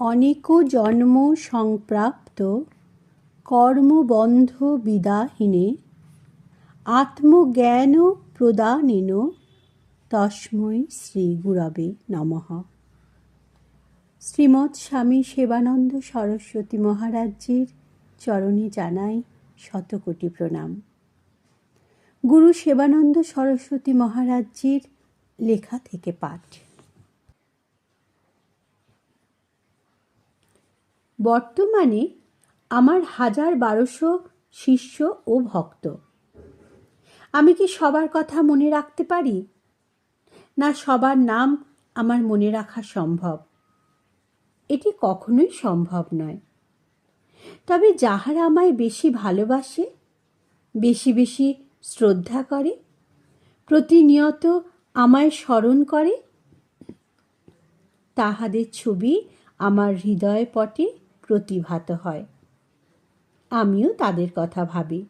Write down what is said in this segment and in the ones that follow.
অনেক জন্ম সংপ্রাপ্ত কর্মবন্ধ বিদাহিনে আত্মজ্ঞান প্রদানেন তস্मै শ্রী গুরবে নমঃ। শ্রীমৎ স্বামী সেবানন্দ সরস্বতী মহারাজজির চরণে জানাই শতকোটি প্রণাম। গুরু সেবানন্দ সরস্বতী মহারাজজির লেখা থেকে পাঠ। বর্তমানে আমার ১,১২০০ শিষ্য ও ভক্ত। আমি কি সবার কথা মনে রাখতে পারি? না সবার নাম আমার মনে রাখা সম্ভব? এটি কখনোই সম্ভব নয়। তবে যাহারা আমায় বেশি ভালোবাসে, বেশি বেশি শ্রদ্ধা করে, প্রতিনিয়ত আমায় স্মরণ করে, তাহাদের ছবি আমার হৃদয় পটে প্রতিভাত হয়। আমিও তাদের কথা ভাবি।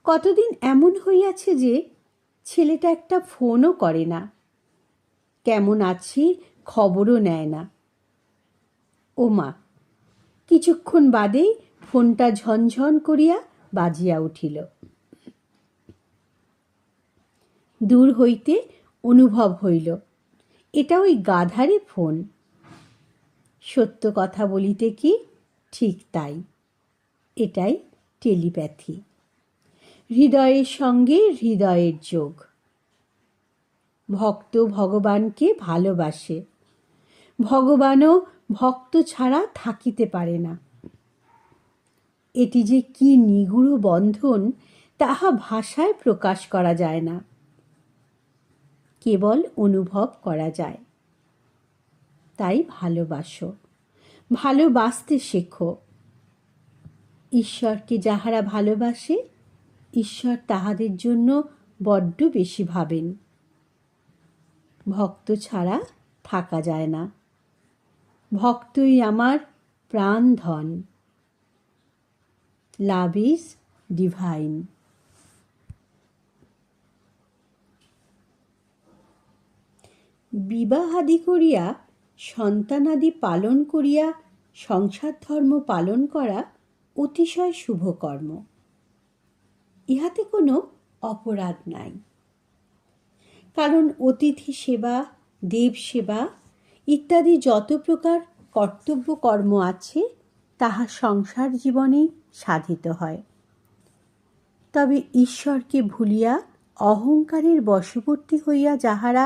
কতদিন এমন হইয়াছে যে ছেলেটা একটা ফোনও করে না, কেমন আছি খবরও নেয় না। ও মা, কিছুক্ষণ বাদেই ফোনটা ঝনঝন করিয়া বাজিয়া উঠিল। দূর হইতে অনুভব হইল এটা ওই গাধারই ফোন। সত্য কথা বলিতে কি, ঠিক তাই, এটাই টেলিপ্যাথি, হৃদয়ের সঙ্গে হৃদয়ের যোগ। ভক্ত ভগবানকে ভালোবাসে, ভগবানও ভক্ত ছাড়া থাকিতে পারে না। এটি যে কি নিগূঢ় বন্ধন, তাহা ভাষায় প্রকাশ করা যায় না, কেবল অনুভব করা যায়। তাই ভালোবাসো, ভালোবাসতে শেখো। ঈশ্বরকে যাহারা ভালোবাসে, ঈশ্বর তাহাদের জন্য বড্ড বেশি ভাবেন। ভক্ত ছাড়া থাকা যায় না। ভক্তই আমার প্রাণ ধন। Love is divine. বিবাহাদি করিয়া, সন্তানাদি পালন করিয়া সংসার ধর্ম পালন করা অতিশয় শুভ কর্ম। ইহাতে কোনো অপরাধ নাই। কারণ অতিথি সেবা, দেব সেবা ইত্যাদি যত প্রকার কর্তব্য কর্ম আছে, তাহা সংসার জীবনেই সাধিত হয়। তবে ঈশ্বরকে ভুলিয়া অহংকারের বশবর্তী হইয়া যাহারা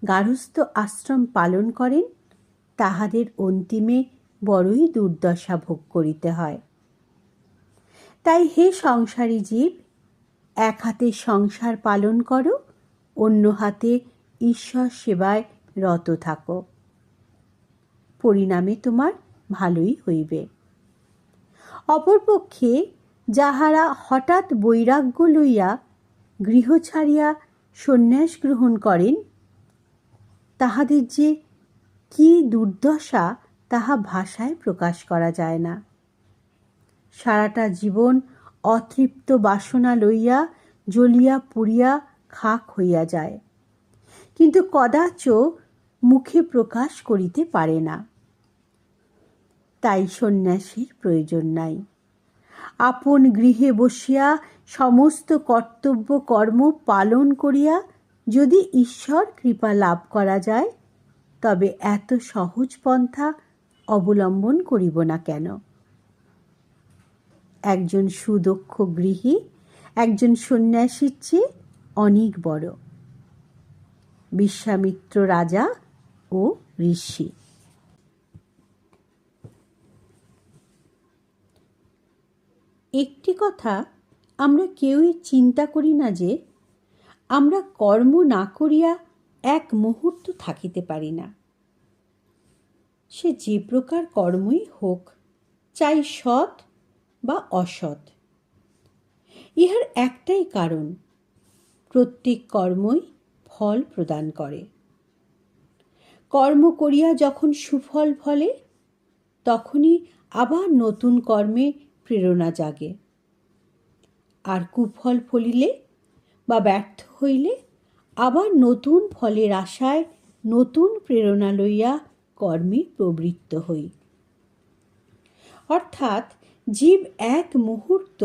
গার্হস্থ্য আশ্রম পালন করেন, তাহাদের অন্তিমে বড়ই দুর্দশা ভোগ করিতে হয়। তাই হে সংসারী জীব, এক হাতে সংসার পালন করো, অন্য হাতে ঈশ্বর সেবায় রত থাকো। পরিণামে তোমার ভালোই হইবে। অপরপক্ষে যাহারা হঠাৎ বৈরাগ্য লইয়া গৃহ ছাড়িয়া সন্ন্যাস গ্রহণ করেন, তাহাদের যে কি দুর্দশা তাহা ভাষায় প্রকাশ করা যায় না। সারাটা জীবন অতৃপ্ত বাসনা লইয়া জ্বলিয়া পুড়িয়া খাক হইয়া যায়, কিন্তু কদাচ মুখে প্রকাশ করিতে পারে না। তাই সন্ন্যাসীর প্রয়োজন নাই। আপন গৃহে বসিয়া সমস্ত কর্তব্য কর্ম পালন করিয়া যদি ঈশ্বর কৃপা লাভ করা যায়, তবে এত সহজ পন্থা অবলম্বন করিব না কেন? একজন সুদক্ষ গৃহী একজন সন্ন্যাসীর চেয়ে অনেক বড়। বিশ্বামিত্র রাজা ও ঋষি। একটি কথা আমরা কেউই চিন্তা করি না যে, আমরা কর্ম না করিয়া এক মুহূর্ত থাকিতে পারি না। সে যে প্রকার কর্মই হোক, চাই সৎ বা অসৎ। ইহার একটাই কারণ, প্রত্যেক কর্মই ফল প্রদান করে। কর্ম করিয়া যখন সুফল ফলে, তখনই আবার নতুন কর্মে প্রেরণা জাগে। আর কুফল ফলিলে বা ব্যর্থ হইলে আবার নতুন ফলের আশায় নতুন প্রেরণা লইয়া কর্মে প্রবৃত্ত হই। অর্থাৎ জীব এক মুহূর্ত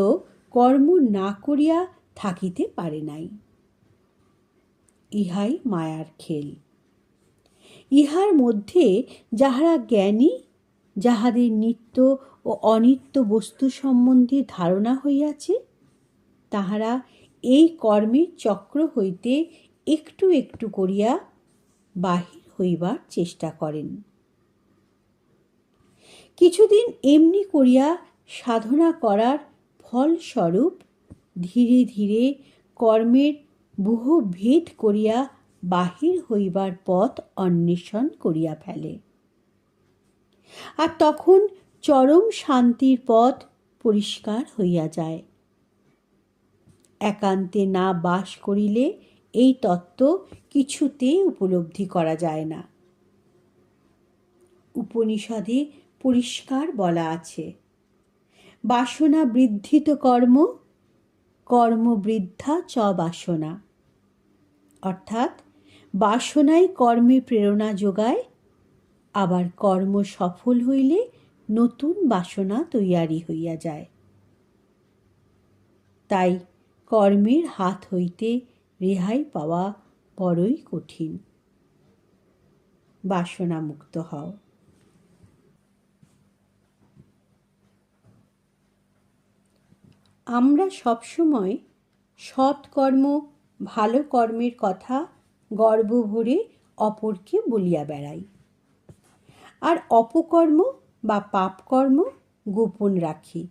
কর্ম না করিয়া থাকিতে পারে নাই। ইহাই মায়ার খেল। ইহার মধ্যে যাহারা জ্ঞানী, যাহাদের নিত্য ও অনিত্য বস্তু সম্বন্ধে ধারণা হইয়াছে, তাহারা এই কর্মের চক্র হইতে একটু একটু করিয়া বাহির হইবার চেষ্টা করেন। কিছুদিন এমনি করিয়া সাধনা করার ফলস্বরূপ ধীরে ধীরে কর্মের বহু ভেদ করিয়া বাহির হইবার পথ অন্বেষণ করিয়া ফেলে। আর তখন চরম শান্তির পথ পরিষ্কার হইয়া যায়। একান্তে না বাস করিলে এই তত্ত্ব কিছুতেই উপলব্ধি করা যায় না। উপনিষদে পরিষ্কার বলা আছে, বাসনা বৃদ্ধিত কর্ম, কর্ম বৃদ্ধা চ বাসনা। অর্থাৎ বাসনাই কর্মে প্রেরণা যোগায়, আবার কর্ম সফল হইলে নতুন বাসনা তৈয়ারি হইয়া যায়। তাই কর্মের হাত হইতে রেহাই পাওয়া বড়ই কঠিন। বাসনা মুক্ত হও। আমরা সবসময় সৎকর্ম, ভালো কর্মের কথা গর্ব ভরে অপরকে বলিয়া বেড়াই, আর অপকর্ম বা পাপকর্ম গোপন রাখি।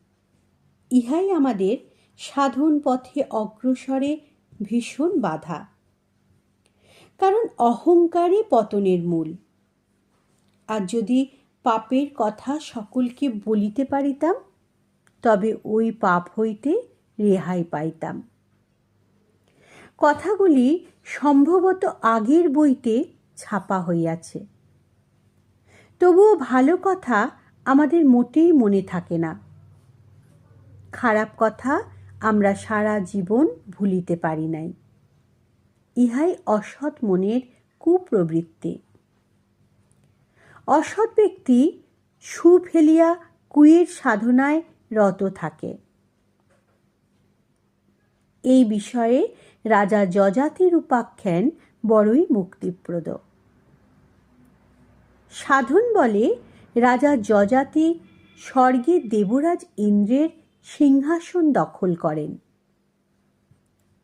ইহাই আমাদের সাধন পথে অগ্রসরে ভীষণ বাধা। কারণ অহংকারই পতনের মূল। আর যদি পাপের কথা সকলকে বলিতে পারিতাম, তবে ওই পাপ হইতে রেহাই পাইতাম। কথাগুলি সম্ভবত আগের বইতে ছাপা হইয়াছে, তবুও ভালো কথা আমাদের মোটেই মনে থাকে না। খারাপ কথা আমরা সারা জীবন ভুলিতে পারি নাই। ইহাই অসৎ মনের কুপ্রবৃত্তি। অসৎ ব্যক্তি সু ফেলিয়া কুয়ের সাধনায় রত থাকে। এই বিষয়ে রাজা যযাতির উপাখ্যান বড়ই মুক্তিপ্রদ। সাধন বলে রাজা যযাতি স্বর্গে দেবরাজ ইন্দ্রের সিংহাসন দখল করেন।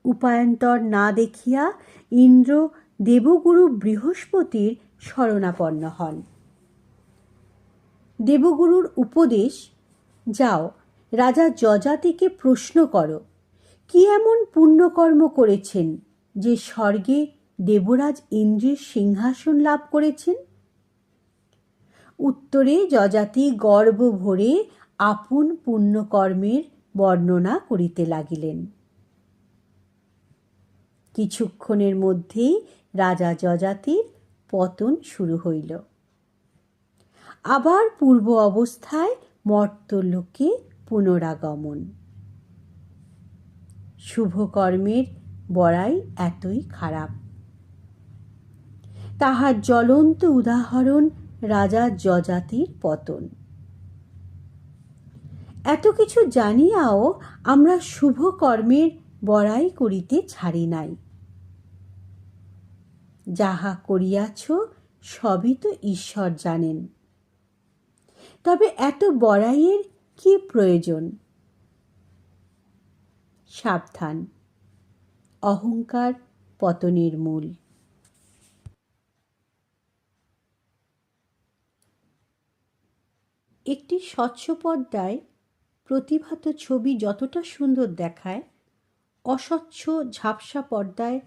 উপায়ান্তর না দেখিয়া ইন্দ্র দেবগুরু বৃহস্পতির শরণাপন্ন হন। দেবগুরুর উপদেশ, যাও রাজা যযাতিকে প্রশ্ন করো, কি এমন পুণ্যকর্ম করেছেন যে স্বর্গে দেবরাজ ইন্দ্রের সিংহাসন লাভ করেছেন? উত্তরে যযাতি গর্ব ভরে আপন পুণ্যকর্মের বর্ণনা করিতে লাগিলেন। কিছুক্ষণের মধ্যেই রাজা যযাতির পতন শুরু হইল। আবার পূর্ব অবস্থায় মর্ত্যলোকে পুনরাগমন। শুভকর্মের বড়াই এতই খারাপ। তাহার জ্বলন্ত উদাহরণ রাজা যযাতির পতন। এত কিছু জানিয়াও আমরা শুভ কর্মের বড়াই করিতে ছাড়ি নাই। যাহা করিয়াছ সবই তো ঈশ্বর জানেন, তবে এত বড়াইয়ের কি প্রয়োজন? সাবধান, অহংকার পতনের মূল। একটি স্বচ্ছ পর্দায় প্রতিভাত ছবি যতটা সুন্দর দেখায়, অস্বচ্ছ ঝাপসা পর্দায়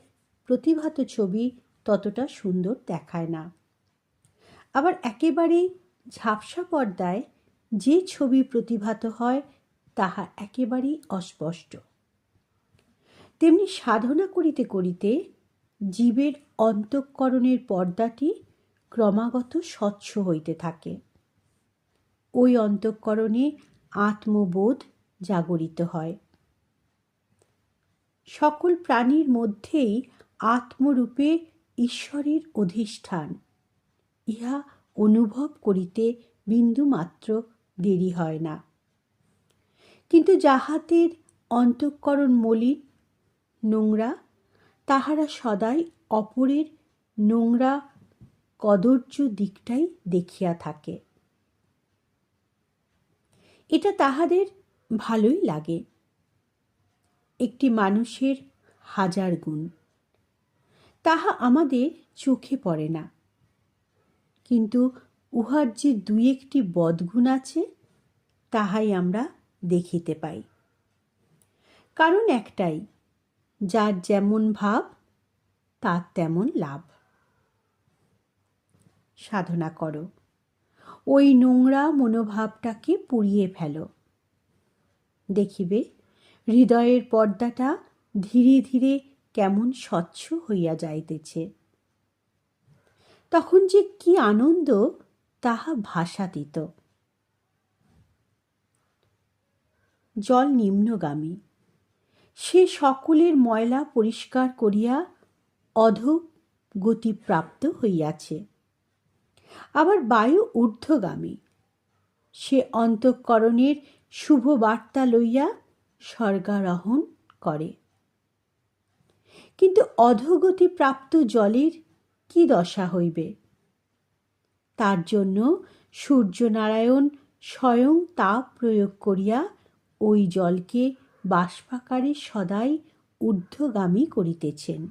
প্রতিভাত ছবি ততটা সুন্দর দেখায় না। আবার একেবারেই ঝাপসা পর্দায় যে ছবি প্রতিভাত হয় তাহা একেবারেই অস্পষ্ট। তেমনি সাধনা করিতে করিতে জীবের অন্তঃকরণের পর্দাটি ক্রমাগত স্বচ্ছ হইতে থাকে। ওই অন্তঃকরণে আত্মবোধ জাগরিত হয়। সকল প্রাণীর মধ্যেই আত্মরূপে ঈশ্বরের অধিষ্ঠান, ইহা অনুভব করিতে বিন্দুমাত্র দেরি হয় না। কিন্তু যাহাদের অন্তঃকরণ মলিন, নোংরা, তাহারা সদাই অপরের নোংরা কদর্য দিকটাই দেখিয়া থাকে। এটা তাহাদের ভালোই লাগে। একটি মানুষের হাজার গুণ, তাহা আমাদের চোখে পড়ে না, কিন্তু উহার যে দুই একটি বদগুণ আছে তাহাই আমরা দেখিতে পাই। কারণ একটাই, যার যেমন ভাব তার তেমন লাভ। সাধনা করো, ওই নোংরা মনোভাবটাকে পুড়িয়ে ফেলো। দেখিবে হৃদয়ের পর্দাটা ধীরে ধীরে কেমন স্বচ্ছ হইয়া যাইতেছে। তখন যে কি আনন্দ তাহা ভাষাতীত। জল নিম্নগামী, সে সকলের ময়লা পরিষ্কার করিয়া অধোগতিপ্রাপ্ত হইয়াছে। আবার বায়ু ঊর্ধ্বগামী, সে অন্তঃকরণের শুভ বার্তা লইয়া স্বর্গারোহণ করে। কিন্তু অধোগতিপ্রাপ্ত জলের কি দশা হইবে? তার জন্য সূর্যনারায়ণ স্বয়ং তাপ প্রয়োগ করিয়া ওই জলকে বাষ্পাকারে সদাই ঊর্ধ্বগামী করিতেছেন।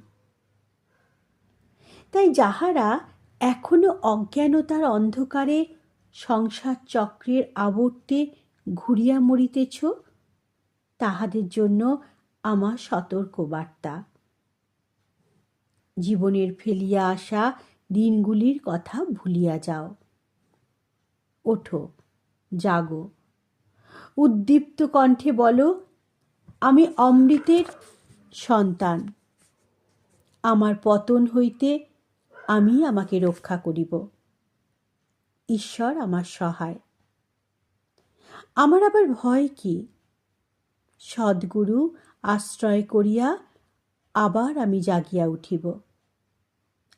তাই যাহারা এখনো অজ্ঞানতার অন্ধকারে সংসার চক্রের আবর্তে ঘুরিয়া মরিতেছ, তাহাদের জন্য আমার সতর্কবার্তা। জীবনের ফেলিয়া আসা দিনগুলির কথা ভুলিয়া যাও। ওঠো, জাগো, উদ্দীপ্ত কণ্ঠে বলো, আমি অমৃতের সন্তান। আমার পতন হইতে আমি আমাকে রক্ষা করিব। ঈশ্বর আমার সহায়। আমার আবার ভয় কি? সদ্গুরু আশ্রয় করিয়া আবার আমি জাগিয়া উঠিব।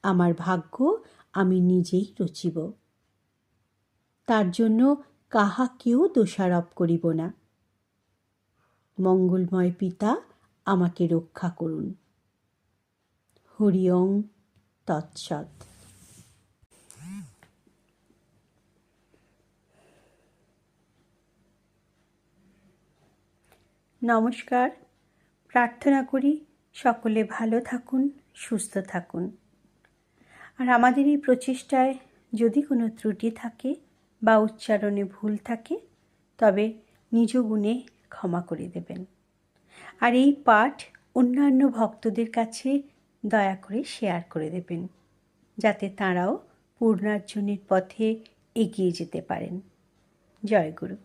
আমার ভাগ্য আমি নিজেই রচিব। তার জন্য কাহাকেও দোষারোপ করিব না। মঙ্গলময় পিতা আমাকে রক্ষা করুন। হরি ওম তৎসৎ। নমস্কার। প্রার্থনা করি সকলে ভালো থাকুন, সুস্থ থাকুন। আর আমাদের এই প্রচেষ্টায় যদি কোনো ত্রুটি থাকে বা উচ্চারণে ভুল থাকে, তবে নিজ গুণে ক্ষমা করে দেবেন। আর এই পাঠ অন্যান্য ভক্তদের কাছে দয়া করে শেয়ার করে দেবেন, যাতে তাঁরাও পূর্ণার্জনের পথে এগিয়ে যেতে পারেন। জয় গুরু।